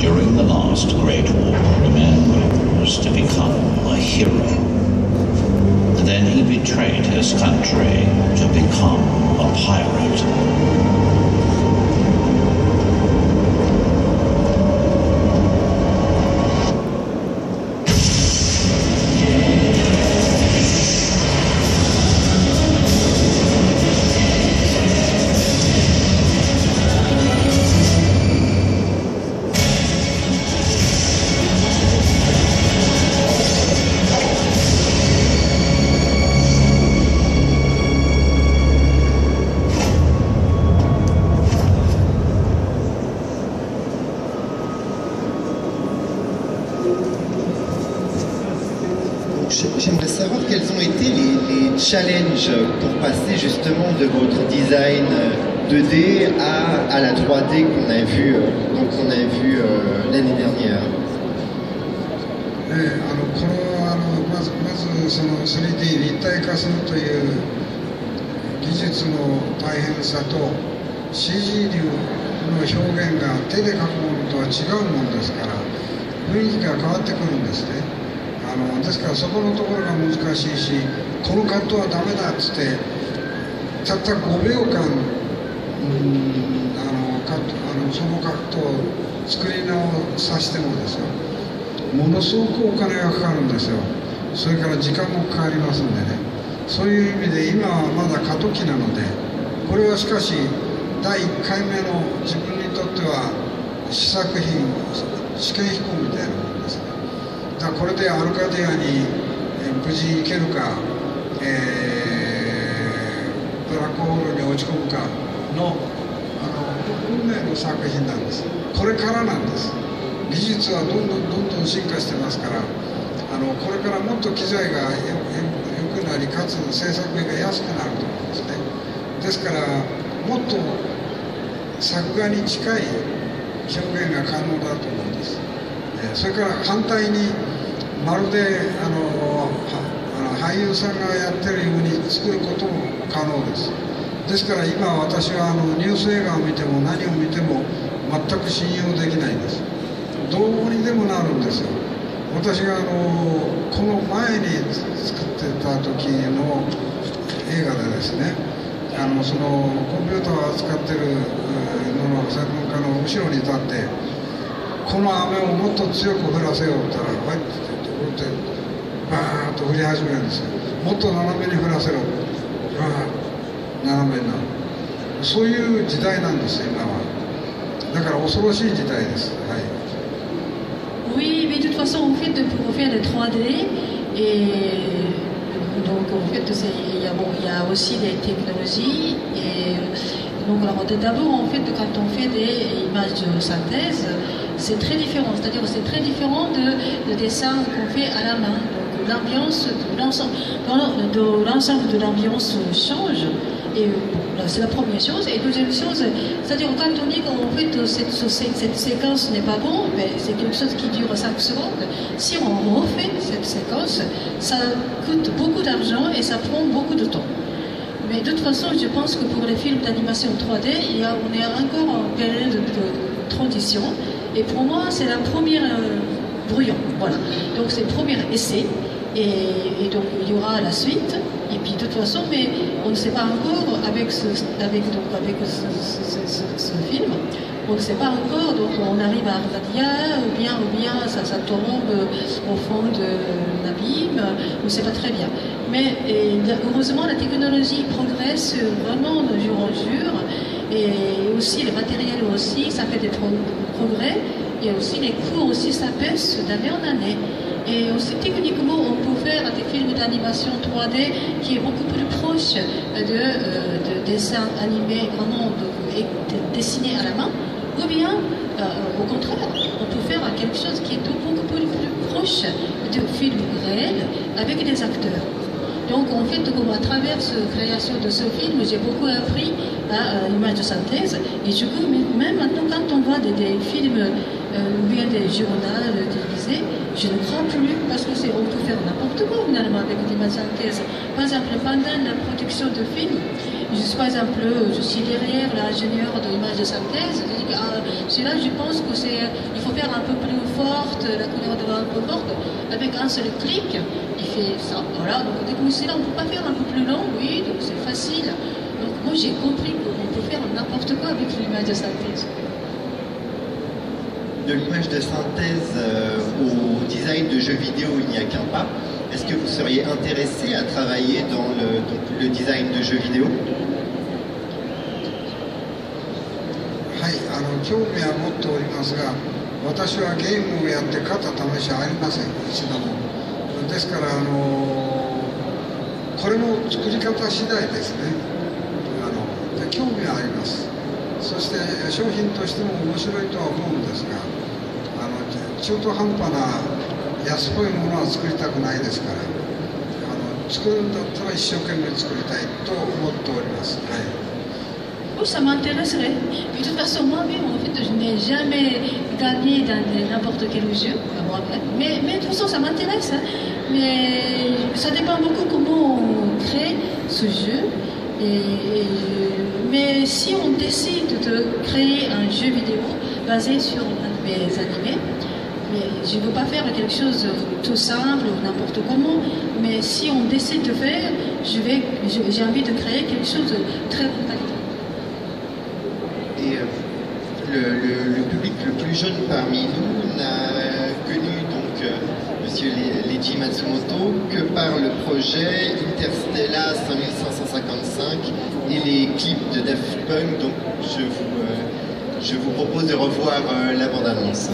During the last Great War, a man was to become a hero. Then he betrayed his country to become a pirate. J'aimerais savoir quels ont été les challenges pour passer justement de votre design 2D à la 3D qu'on a vu, l'année dernière. このまずその 3D 立体化するという技術の大変さと CG 流の表現が手で描くものとは違うものですから雰囲気が変わってくるんですね。ですからそこのところが難しいし、このカットはダメだっつってたった5秒間そのカットを作り直させてもですよ、ものすごくお金がかかるんですよ。それから時間もかかりますんでね、そういう意味で今はまだ過渡期なので、これはしかし第1回目の自分にとっては試作品、試験飛行みたいなものですね。だからこれでアルカディアに無事行けるか、ブラックホールに落ち込むかの運命の作品なんです。これからなんです。技術はどんどん進化してますから、これからもっと機材が良くなり、かつ制作費が安くなると思うんですね。ですからもっと作画に近い表現が可能だと思うんです。それから反対にまるで俳優さんがやってるように作ることも可能です。ですから今私はニュース映画を見ても何を見ても全く信用できないんです。どうにでもなるんですよ。私がこの前に作ってた時の映画でですね、そのコンピューターを扱ってるのの専門家の後ろに立ってこの雨をもっと強く降らせようと言ったら、はいって言ってバーッと降り始めるんですよ。もっと斜めに降らせろ、斜めになる。そういう時代なんですよ今は。だから恐ろしい時代です。はい。Oui, mais de toute façon, en fait, pour faire des 3D, et donc en fait, il y a aussi des technologies. Et donc, alors, d'abord, en fait, quand on fait des images de synthèse, c'est très différent. C'est-à-dire, c'est très différent de dessins qu'on fait à la main. Donc, l'ambiance, l'ensemble de l'ambiance change. Et c'est la première chose. Et deuxième chose, c'est-à-dire quand on dit qu'en fait cette séquence n'est pas bonne, c'est quelque chose qui dure 5 secondes. Si on refait cette séquence, ça coûte beaucoup d'argent et ça prend beaucoup de temps. Mais de toute façon, je pense que pour les films d'animation 3D, on est encore en période de transition. Et pour moi, c'est la première brouillon. Voilà. Donc c'est le premier essai. Et donc il y aura la suite. Et puis de toute façon, mais on ne sait pas encore avec ce film, on ne sait pas encore, donc on arrive à Arcadia, ou bien ça tombe au fond de l'abîme, on ne sait pas très bien. Mais heureusement, la technologie progresse vraiment de jour en jour, et aussi les matériels aussi, ça fait des progrès, et aussi les coûts aussi s'abaissent d'année en année. Et aussi techniquement, on peut faire des films d'animation 3D qui est beaucoup plus proche de dessins animés vraiment dessinés à la main, ou bien au contraire, on peut faire quelque chose qui est beaucoup plus proche de films réels avec des acteurs. Donc en fait, à travers la création de ce film, j'ai beaucoup appris à l'image de synthèse. Et du coup, même maintenant, quand on voit des films ou bien des journaux télévisés, je ne crois plus, parce que on peut faire n'importe quoi finalement avec l'image de synthèse. Par exemple, pendant la production de films, je suis derrière l'ingénieur de l'image de synthèse. Celui-là, je pense que il faut faire un peu plus forte, la couleur doit être un peu forte. Avec un seul clic, il fait ça. Voilà. Donc, celui-là, on ne peut pas faire un peu plus long, oui, donc c'est facile. Donc, moi, j'ai compris qu'on peut faire n'importe quoi avec l'image de synthèse. De l'image de synthèse au design de jeux vidéo, il n'y a qu'un pas. Est-ce que vous seriez intéressé à travailler dans le design de jeux vidéo? はい、興味は持っておりますが、私はゲームをやって勝った試しはありません、一度も。ですから、これも作り方次第ですね。興味はあります。そして商品としても面白いとは思うんですが、中途半端な安っぽいものは作りたくないですから、作るんだったら一生懸命作りたいと思っております。はい。Oui, ça m'intéresserait. De toute façon, moi-même, en fait, je n'ai jamais gagné dans n'importe quel jeu, mais de toute façon, ça m'intéresse. Hein. Mais ça dépend beaucoup comment on crée ce jeu. Mais si on décide de créer un jeu vidéo basé sur mes animés, mais je ne veux pas faire quelque chose de tout simple ou n'importe comment, mais si on décide de faire, j'ai envie de créer quelque chose de très bonne qualité. Et le public le plus jeune parmi nous n'a connu donc Monsieur Leiji Matsumoto que par le projet Interstellar 5555 et les clips de Daft Punk. Donc je vous propose de revoir la bande-annonce.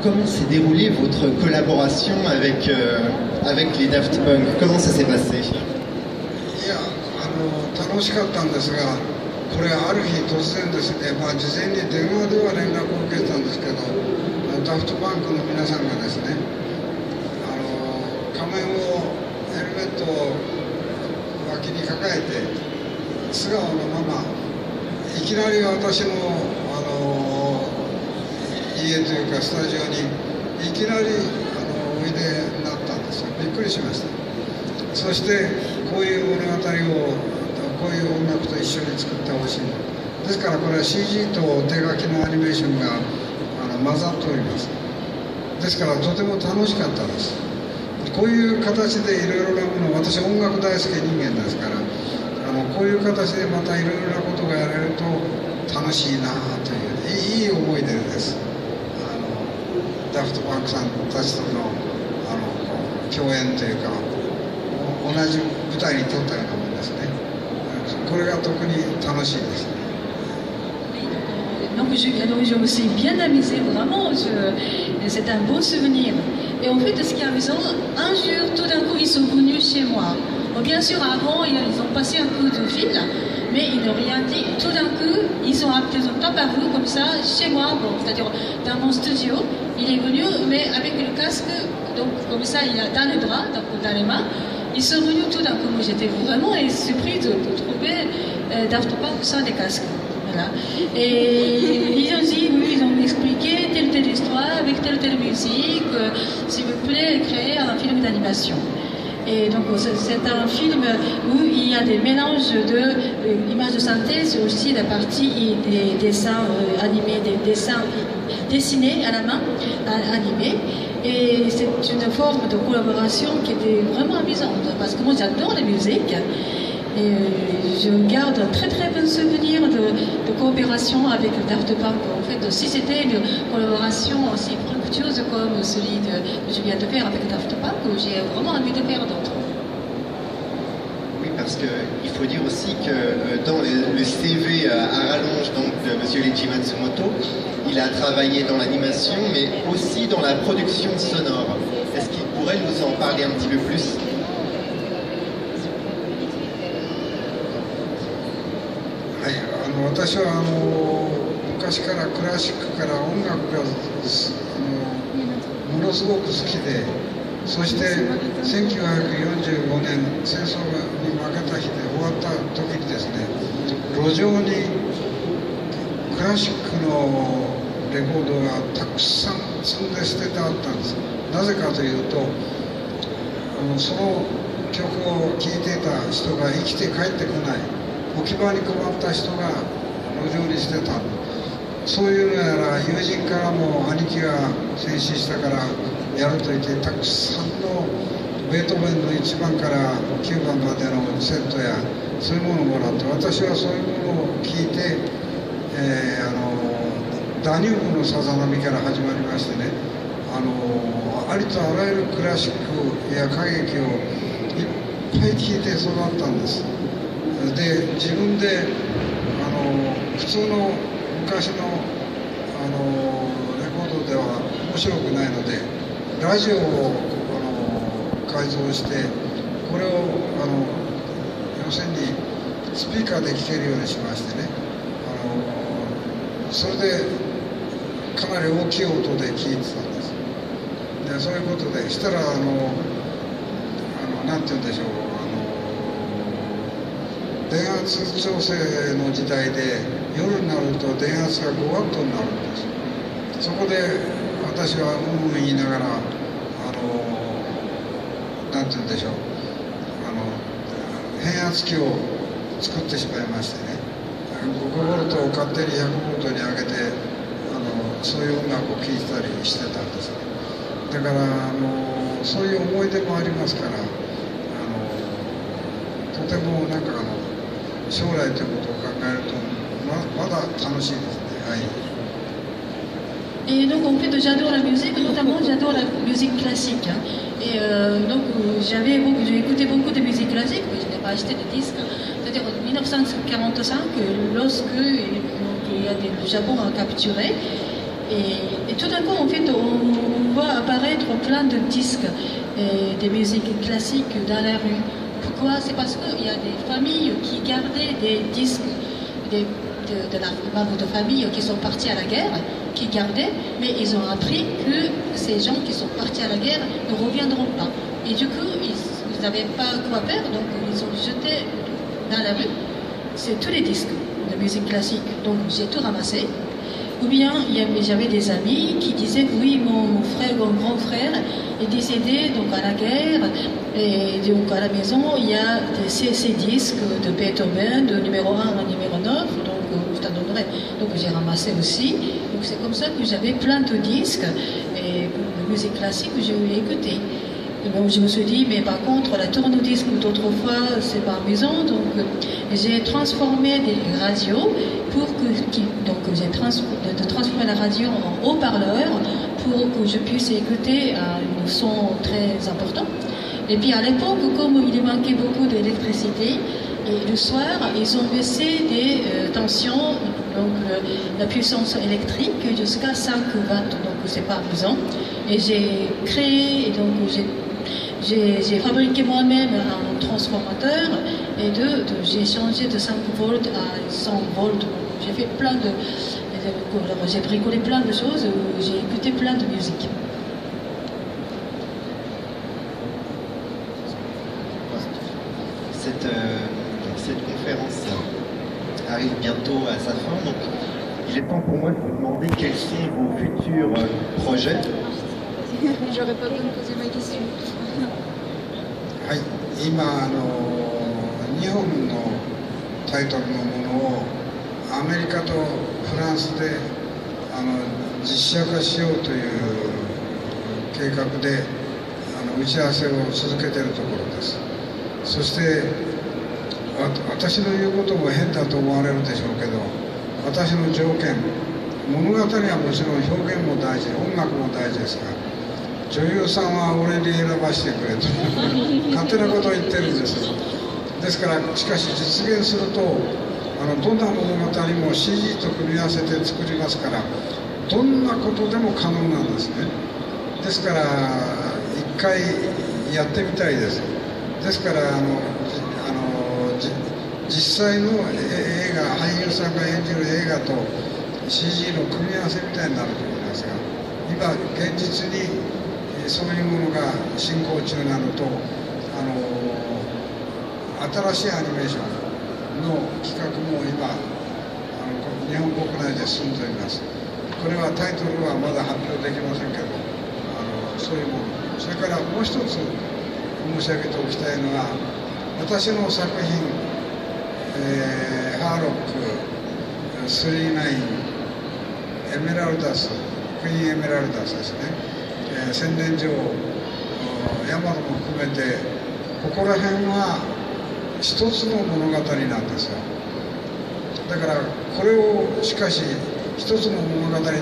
Comment s'est déroulée votre collaboration avec les Daft Punk? Comment ça s'est passé? いや、楽しかったんですが、これある日突然ですね、事前に電話では連絡を受けてたんですけど、ダフトパンクの皆さんがですね、仮面をヘルメットを脇に抱えて素顔のままいきなり私の家というかスタジオにいきなりおいでになったんですよ。びっくりしました。そしてこういう物語をこういう音楽と一緒に作ってほしい。ですからこれは CG と手書きのアニメーションが混ざっております。ですからとても楽しかったです。こういう形でいろいろなもの、私音楽大好き人間ですから、こういう形でまたいろいろなことがやれると楽しいなといういい思い出です。ダフトパンクさんたちとの共演というか同じ舞台に立ったようなものですね。これが特に楽しいです。Donc je me suis bien amusée, vraiment, c'est un bon souvenir. Et en fait, ce qui est amusant, un jour, tout d'un coup, ils sont venus chez moi. Bon, bien sûr, avant, ils ont passé un coup de fil, mais ils n'ont rien dit. Tout d'un coup, ils ont apparu comme ça chez moi, bon, c'est-à-dire dans mon studio. Il est venu, mais avec le casque, donc comme ça, il a dans les bras, donc dans les mains. Ils sont venus tout d'un coup. Moi, j'étais vraiment surpris de trouver Daft Punk sans des casques. Voilà. Et ils ont dit, oui, ils ont expliqué telle histoire avec telle musique, s'il vous plaît, créer un film d'animation. Et donc c'est un film où il y a des mélanges d'images de synthèse, aussi la partie des dessins animés, des dessins dessinés à la main, animés. Et c'est une forme de collaboration qui était vraiment amusante, parce que moi j'adore la musique. Et je garde un très très bon souvenir de coopération avec Daft Punk. En fait, si c'était une collaboration aussi fructueuse comme celui que je viens de faire avec Daft Punk, j'ai vraiment envie de faire d'autres. Oui, parce qu'il faut dire aussi que dans le CV à rallonge donc, de M. Leiji Matsumoto, il a travaillé dans l'animation, mais aussi dans la production sonore. Est-ce qu'il pourrait nous en parler un petit peu plus? Oui, 私は昔からクラシックから音楽がものすごく好きで、そして1945年戦争に負けた日で終わった時にですね、路上にクラシックのレコードがたくさん積んで捨ててあったんです。なぜかというと、その曲を聴いていた人が生きて帰ってこない、置き場に困った人が路上に捨てた。そういうのやら友人からも兄貴が戦死したからやると言って、たくさんのベートーベンの1番から9番までのセットやそういうものをもらって、私はそういうものを聴いて、ダニューブのさざ波から始まりましてね、ありとあらゆるクラシックや歌劇をいっぱい聴いて育ったんです。で、自分で普通の昔のレコードでは面白くないので、ラジオを改造して、これを要するにスピーカーで聴けるようにしましてね、それでかなり大きい音で聴いてたんです。で、そういうことでしたらなんて言うんでしょう、電圧調整の時代で夜になると電圧が5ワットになるんです。そこで私は言いながらなんて言うんでしょう、変圧器を作ってしまいましてね、5ボルトを勝手に100ボルトに上げてそういう音楽を聴いてたりしてたんですね。だからそういう思い出もありますから、とてもなんか将来ということを考えるとまだ楽しいですね。はい。Et donc en fait j'adore la musique, notamment j'adore la musique classique. Hein. Et donc j'ai écouté beaucoup de musique classique, mais je n'ai pas acheté de disques. C'est-à-dire en 1945, lorsque le Japon a capturé, et tout d'un coup en fait on voit apparaître plein de disques de musique classique dans la rue. Pourquoi? C'est parce qu'il y a des familles qui gardaient des disques de la membre de famille qui sont partis à la guerre, qui gardaient, mais ils ont appris que ces gens qui sont partis à la guerre ne reviendront pas. Et du coup, ils n'avaient pas quoi faire, donc ils ont jeté dans la rue. C'est tous les disques de musique classique, donc j'ai tout ramassé. Ou bien j'avais des amis qui disaient que oui, mon grand frère est décédé donc à la guerre, et donc à la maison il y a ces disques de Beethoven, de numéro 1 à numéro 9, donc je t'en donnerai. Donc j'ai ramassé aussi. Donc c'est comme ça que j'avais plein de disques et de musique classique que j'ai écouté. Donc je me suis dit, mais par contre, la tourne-disque d'autrefois, c'est pas amusant, donc j'ai transformé des radios pour j'ai transformé la radio en haut-parleur pour que je puisse écouter un son très important. Et puis à l'époque, comme il manquait beaucoup d'électricité, et le soir, ils ont baissé des tensions, donc la puissance électrique jusqu'à 5 watts, donc c'est pas amusant. Et j'ai créé, donc j'ai fabriqué moi-même un transformateur et j'ai changé de 5 volts à 100 volts. J'ai fait j'ai bricolé plein de choses, j'ai écouté plein de musique. Cette conférence arrive bientôt à sa fin, donc il est temps pour moi de vous demander quels sont vos futurs projets. J'aurais pas besoin de poser ma question. はい、今日本のタイトルのものをアメリカとフランスで実写化しようという計画で打ち合わせを続けているところです。そして私の言うことも変だと思われるでしょうけど、私の条件、物語はもちろん表現も大事、音楽も大事ですが、女優さんは俺に選ばせてくれと勝手なことを言ってるんです。ですから、しかし実現するとどんな物語も CG と組み合わせて作りますから、どんなことでも可能なんですね。ですから一回やってみたいです。ですから実際の映画、俳優さんが演じる映画と CG の組み合わせみたいになると思いますが、今現実にそういうものが進行中なのと、新しいアニメーションの企画も今日本国内で進んでいます。これはタイトルはまだ発表できませんけど、そういうもの。それからもう一つ申し上げておきたいのは、私の作品ハーロック、39、エメラルダス、クイーンエメラルダスですね、千年女王、ヤマトも含めて、ここら辺は一つの物語なんですよ。だからこれをしかし一つの物語で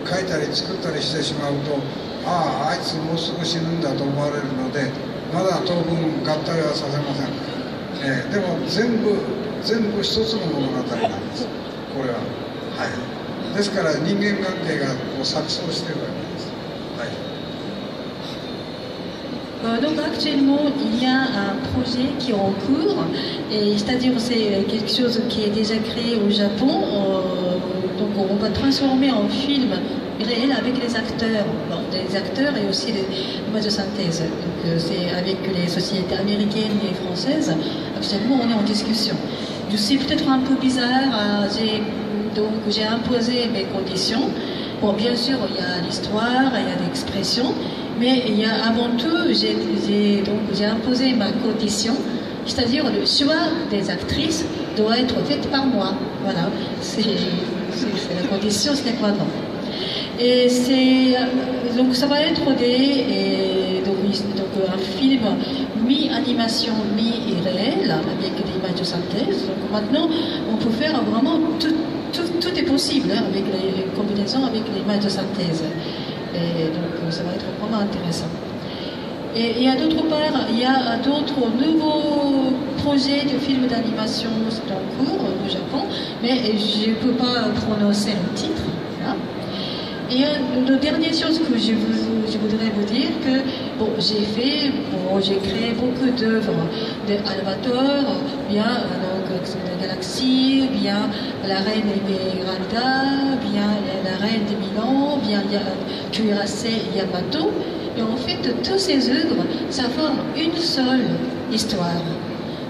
書いたり作ったりしてしまうと、あいつもうすぐ死ぬんだと思われるので、まだ当分合体はさせません。でも全部一つの物語なんです、これは。はい、ですから人間関係がこう錯綜しているわけです。はい。Donc actuellement, il y a un projet qui est en cours, c'est-à-dire c'est quelque chose qui est déjà créé au Japon. Donc on va transformer en film réel avec les acteurs, des acteurs et aussi les images de synthèse. Donc c'est avec les sociétés américaines et françaises. Actuellement, on est en discussion. Je suis peut-être un peu bizarre, j'ai imposé mes conditions. Bon, bien sûr, il y a l'histoire, il y a l'expression, mais il y a avant tout, j'ai imposé ma condition, c'est-à-dire le choix des actrices doit être fait par moi. Voilà, c'est la condition, c'est quoi non. Et donc ça va être donc un film mi-animation, mi-réel, avec des images de synthèse. Donc maintenant, on peut faire vraiment tout est possible avec les combinaisons avec les images de synthèse. Et donc ça va être vraiment intéressant. Et il y a d'autre part, il y a d'autres nouveaux projets de films d'animation en cours au Japon, mais je ne peux pas prononcer le titre. Hein. Et la dernière chose que je voudrais vous dire que j'ai créé beaucoup d'œuvres d'Albator, bien la Galaxie, bien la Reine Esmeralda, bien la Reine de Milan, bien Cuirassé Yamato. Et en fait, toutes ces œuvres, ça forme une seule histoire.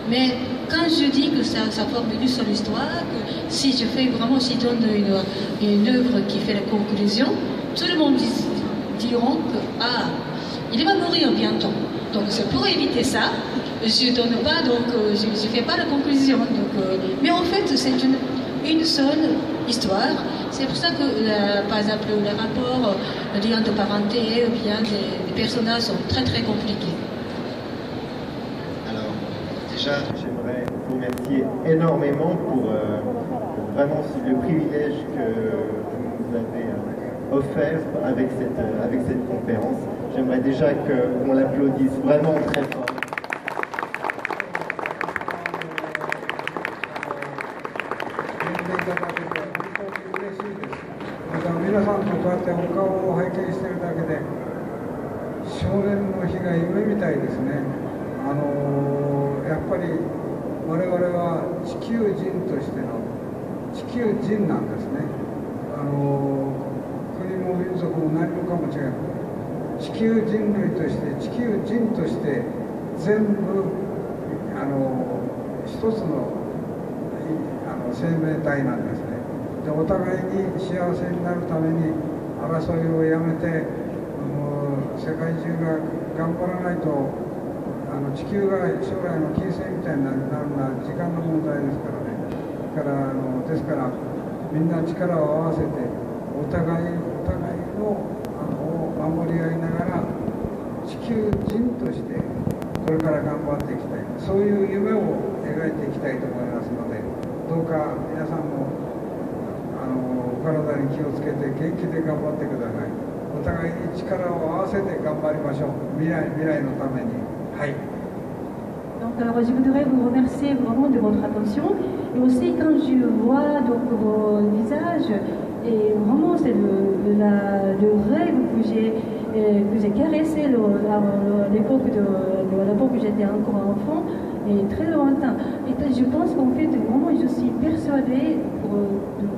Mais quand je dis que ça forme une seule histoire, que si je donne une œuvre qui fait la conclusion, tout le monde diront que il va mourir bientôt. Donc c'est pour éviter ça, je ne donne pas, donc je ne fais pas la conclusion. Mais en fait, c'est une seule histoire. C'est pour ça que, par exemple, les rapports, le lien de parenté ou bien des personnages sont très très compliqués. Alors, déjà, j'aimerais vous remercier énormément pour vraiment le privilège que vous nous avez offert avec cette conférence. J'aimerais déjà qu'on l'applaudisse vraiment très fort. 描いていきたいと思いますので、どうか皆さんもお体に気をつけて元気で頑張ってください。お互いに力を合わせて頑張りましょう。未来のために。はい。Donc, alors, je voudrais vous remercier vraiment de votre attention. Et aussi, quand je vois donc, vos visages, et vraiment, c'est le rêve que j'ai caressé à l'époque où j'étais encore enfant, et très lointain. Et je pense qu'en fait, vraiment, je suis persuadée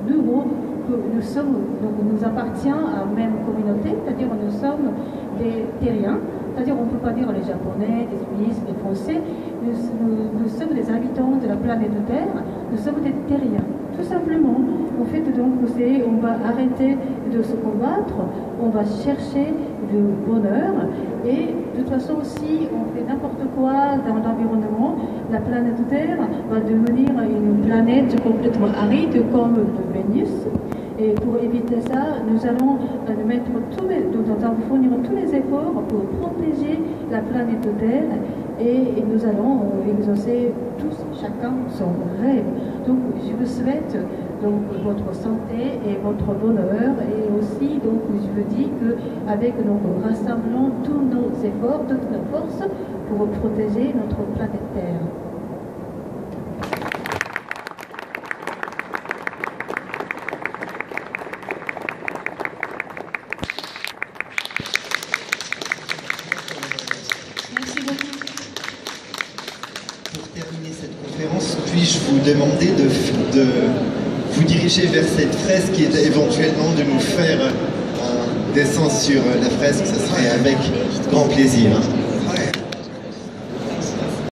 de nouveau que nous appartenons à la même communauté, c'est-à-dire nous sommes des terriens. C'est-à-dire on ne peut pas dire les Japonais, les Suisses, les Français, nous sommes des habitants de la planète Terre, nous sommes des terriens, tout simplement. En fait, donc, on va arrêter de se combattre, on va chercher le bonheur, et de toute façon, si on fait n'importe quoi dans l'environnement, la planète Terre va devenir une planète complètement aride comme le Vénus. Et pour éviter ça, nous allons fournir tous les efforts pour protéger la planète Terre et nous allons exaucer tous, chacun son rêve. Donc je vous souhaite donc votre santé et votre bonheur et aussi donc je vous dis qu'avec nous rassemblons tous nos efforts, toutes nos forces pour protéger notre planète Terre. Puis-je vous demander de vous diriger vers cette fresque et éventuellement de nous faire un dessin sur la fresque, ce serait avec grand plaisir.